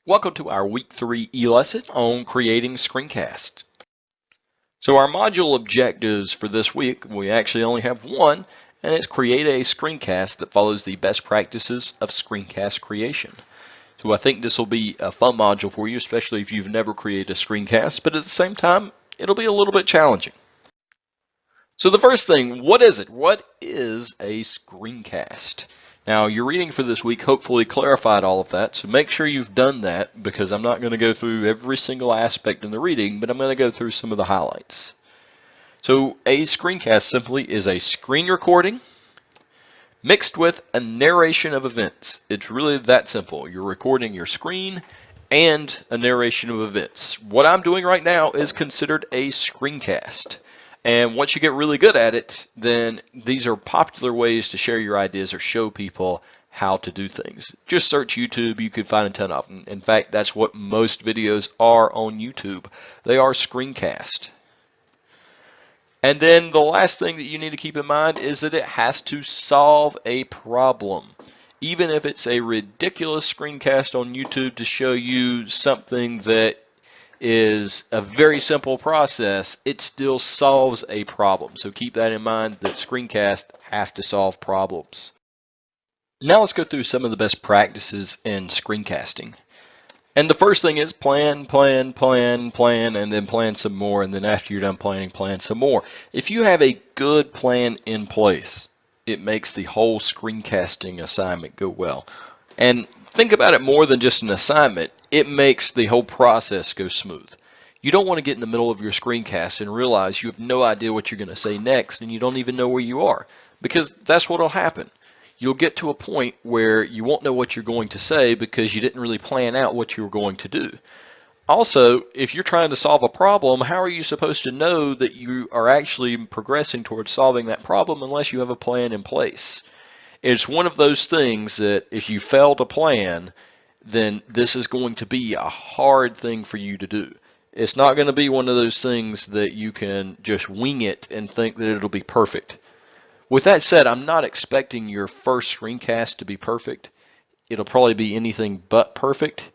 Welcome to our Week 3 e-lesson on creating screencasts. So our module objectives for this week, we actually only have one, and it's create a screencast that follows the best practices of screencast creation. So I think this will be a fun module for you, especially if you've never created a screencast, but at the same time, it'll be a little bit challenging. So the first thing, what is it? What is a screencast? Now, your reading for this week hopefully clarified all of that, so make sure you've done that because I'm not going to go through every single aspect in the reading, but I'm going to go through some of the highlights. So a screencast simply is a screen recording mixed with a narration of events. It's really that simple. You're recording your screen and a narration of events. What I'm doing right now is considered a screencast. And once you get really good at it, then these are popular ways to share your ideas or show people how to do things. Just search YouTube, you could find a ton of them. In fact, that's what most videos are on YouTube. They are screencast. And then the last thing that you need to keep in mind is that it has to solve a problem. Even if it's a ridiculous screencast on YouTube to show you something that is a very simple process, it still solves a problem. So keep that in mind, that screencasts have to solve problems. Now let's go through some of the best practices in screencasting. And the first thing is plan, plan, plan, plan, and then plan some more. And then after you're done planning, plan some more. If you have a good plan in place, it makes the whole screencasting assignment go well. And think about it more than just an assignment. It makes the whole process go smooth. You don't want to get in the middle of your screencast and realize you have no idea what you're going to say next and you don't even know where you are, because that's what will happen. You'll get to a point where you won't know what you're going to say because you didn't really plan out what you were going to do. Also, if you're trying to solve a problem, how are you supposed to know that you are actually progressing towards solving that problem unless you have a plan in place? It's one of those things that if you fail to plan, then this is going to be a hard thing for you to do. It's not going to be one of those things that you can just wing it and think that it'll be perfect. With that said, I'm not expecting your first screencast to be perfect. It'll probably be anything but perfect,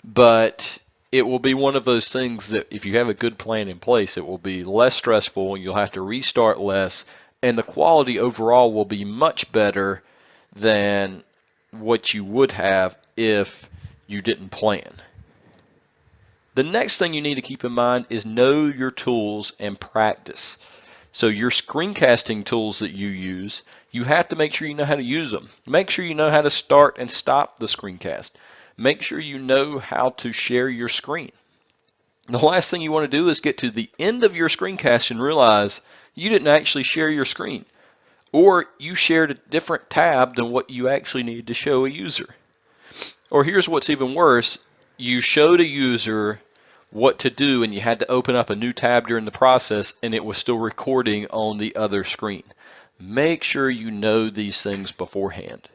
but it will be one of those things that if you have a good plan in place, it will be less stressful, you'll have to restart less, and the quality overall will be much better than what you would have if you didn't plan. The next thing you need to keep in mind is know your tools and practice. So your screencasting tools that you use, you have to make sure you know how to use them. Make sure you know how to start and stop the screencast. Make sure you know how to share your screen. The last thing you want to do is get to the end of your screencast and realize you didn't actually share your screen, or you shared a different tab than what you actually needed to show a user. Or here's what's even worse, you showed a user what to do and you had to open up a new tab during the process and it was still recording on the other screen. Make sure you know these things beforehand.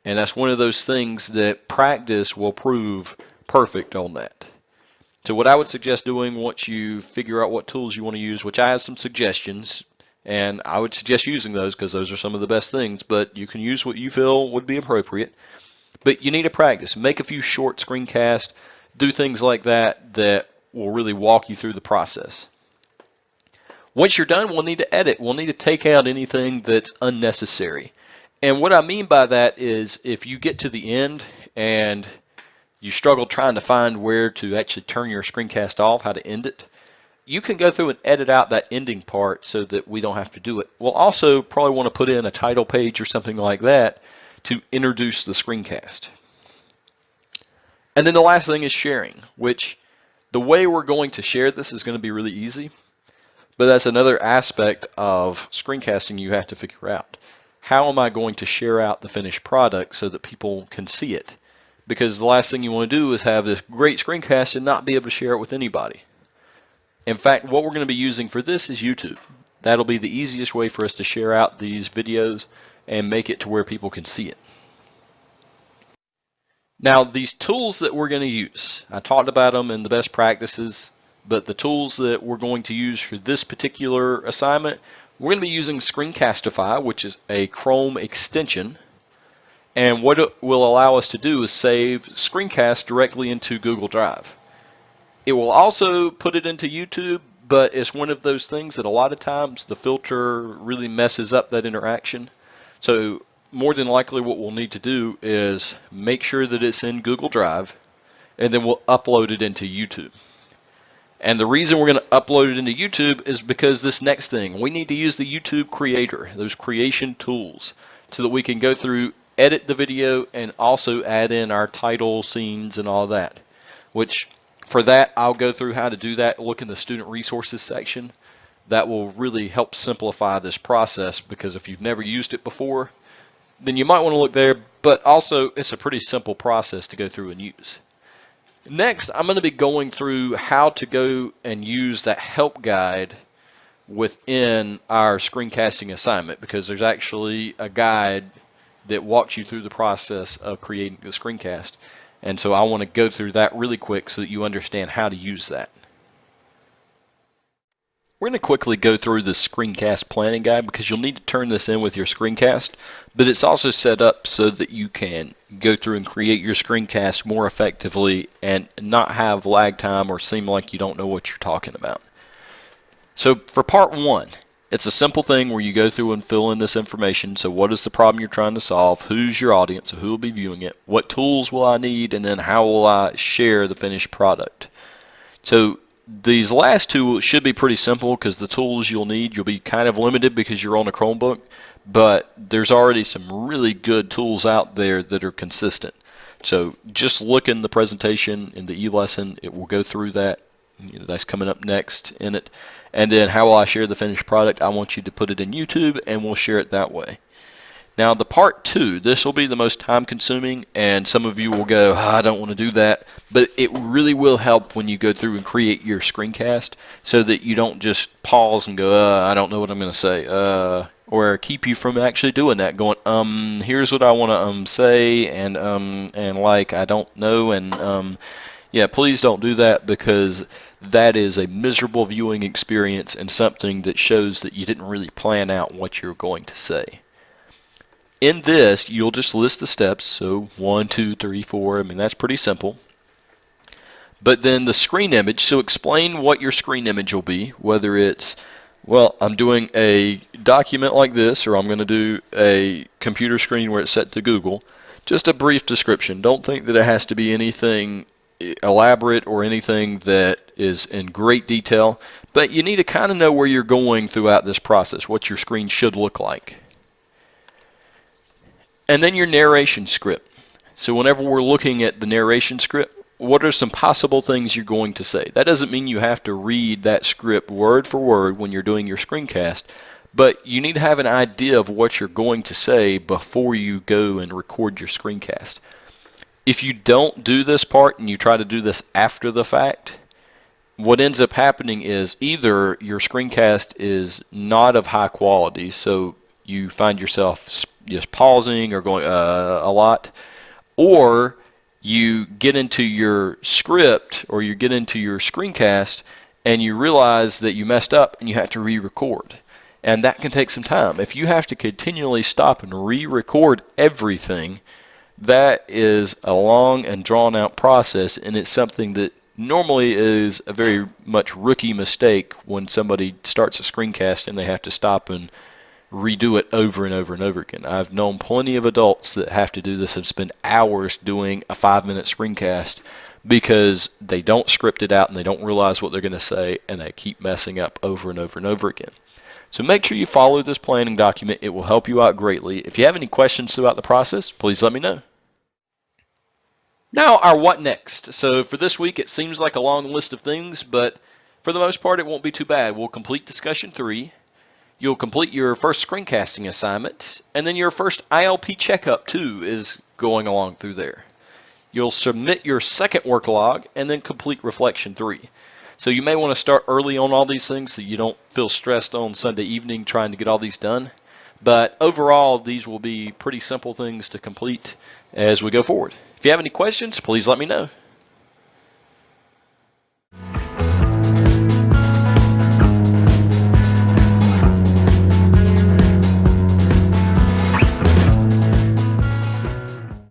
And that's one of those things that practice will prove perfect on that. So what I would suggest doing once you figure out what tools you want to use, which I have some suggestions, and I would suggest using those because those are some of the best things, but you can use what you feel would be appropriate. But you need to practice. Make a few short screencasts, do things like that that will really walk you through the process. Once you're done, we'll need to edit. We'll need to take out anything that's unnecessary. And what I mean by that is if you get to the end and you struggle trying to find where to actually turn your screencast off, how to end it, you can go through and edit out that ending part so that we don't have to do it. We'll also probably want to put in a title page or something like that to introduce the screencast. And then the last thing is sharing, which the way we're going to share this is going to be really easy, but that's another aspect of screencasting you have to figure out. How am I going to share out the finished product so that people can see it? Because the last thing you want to do is have this great screencast and not be able to share it with anybody. In fact, what we're going to be using for this is YouTube. That'll be the easiest way for us to share out these videos and make it to where people can see it. Now, these tools that we're going to use, I talked about them in the best practices, but the tools that we're going to use for this particular assignment, we're going to be using Screencastify, which is a Chrome extension. And what it will allow us to do is save screencasts directly into Google Drive. It will also put it into YouTube, but it's one of those things that a lot of times the filter really messes up that interaction. So more than likely what we'll need to do is make sure that it's in Google Drive, and then we'll upload it into YouTube. And the reason we're going to upload it into YouTube is because this next thing, we need to use the YouTube creator, those creation tools, so that we can go through, edit the video, and also add in our title, scenes, and all that. Which, for that, I'll go through how to do that. Look in the student resources section. That will really help simplify this process, because if you've never used it before, then you might want to look there, but also it's a pretty simple process to go through and use. Next, I'm going to be going through how to go and use that help guide within our screencasting assignment, because there's actually a guide that walks you through the process of creating the screencast. And so I want to go through that really quick so that you understand how to use that. We're going to quickly go through the screencast planning guide, because you'll need to turn this in with your screencast, but it's also set up so that you can go through and create your screencast more effectively and not have lag time or seem like you don't know what you're talking about. So for part one, it's a simple thing where you go through and fill in this information. So what is the problem you're trying to solve? Who's your audience? So who will be viewing it? What tools will I need? And then how will I share the finished product? So these last two should be pretty simple, because the tools you'll need, you'll be kind of limited because you're on a Chromebook, but there's already some really good tools out there that are consistent. So just look in the presentation in the eLesson, it will go through that. That's coming up next in it. And then how will I share the finished product? I want you to put it in YouTube, and we'll share it that way. Now the part two, this will be the most time consuming, and some of you will go, I don't want to do that, but it really will help when you go through and create your screencast, so that you don't just pause and go, I don't know what I'm going to say, or keep you from actually doing that, going, here's what I want to say, and like, I don't know, and yeah, please don't do that, because that is a miserable viewing experience and something that shows that you didn't really plan out what you're going to say. In this, you'll just list the steps, so 1, 2, 3, 4, I mean, that's pretty simple. But then the screen image, so explain what your screen image will be, whether it's, well, I'm doing a document like this, or I'm going to do a computer screen where it's set to Google. Just a brief description. Don't think that it has to be anything elaborate or anything that is in great detail, but you need to kind of know where you're going throughout this process, what your screen should look like. And then your narration script. So whenever we're looking at the narration script, what are some possible things you're going to say? That doesn't mean you have to read that script word for word when you're doing your screencast, but you need to have an idea of what you're going to say before you go and record your screencast. If you don't do this part and you try to do this after the fact, what ends up happening is either your screencast is not of high quality, so you find yourself just pausing or going a lot, or you get into your script or you get into your screencast and you realize that you messed up and you have to re-record. And that can take some time. If you have to continually stop and re-record everything, that is a long and drawn out process, and it's something that normally is a very much rookie mistake when somebody starts a screencast and they have to stop and redo it over and over and over again. I've known plenty of adults that have to do this and spend hours doing a 5-minute screencast because they don't script it out and they don't realize what they're going to say, and they keep messing up over and over and over again. So make sure you follow this planning document. It will help you out greatly. If you have any questions throughout the process, please let me know. Now, our what next. So for this week, it seems like a long list of things, but for the most part, it won't be too bad. We'll complete discussion 3. You'll complete your first screencasting assignment, and then your first ILP checkup too is going along through there. You'll submit your second work log and then complete reflection 3. So you may want to start early on all these things so you don't feel stressed on Sunday evening trying to get all these done. But overall, these will be pretty simple things to complete as we go forward. If you have any questions, please let me know.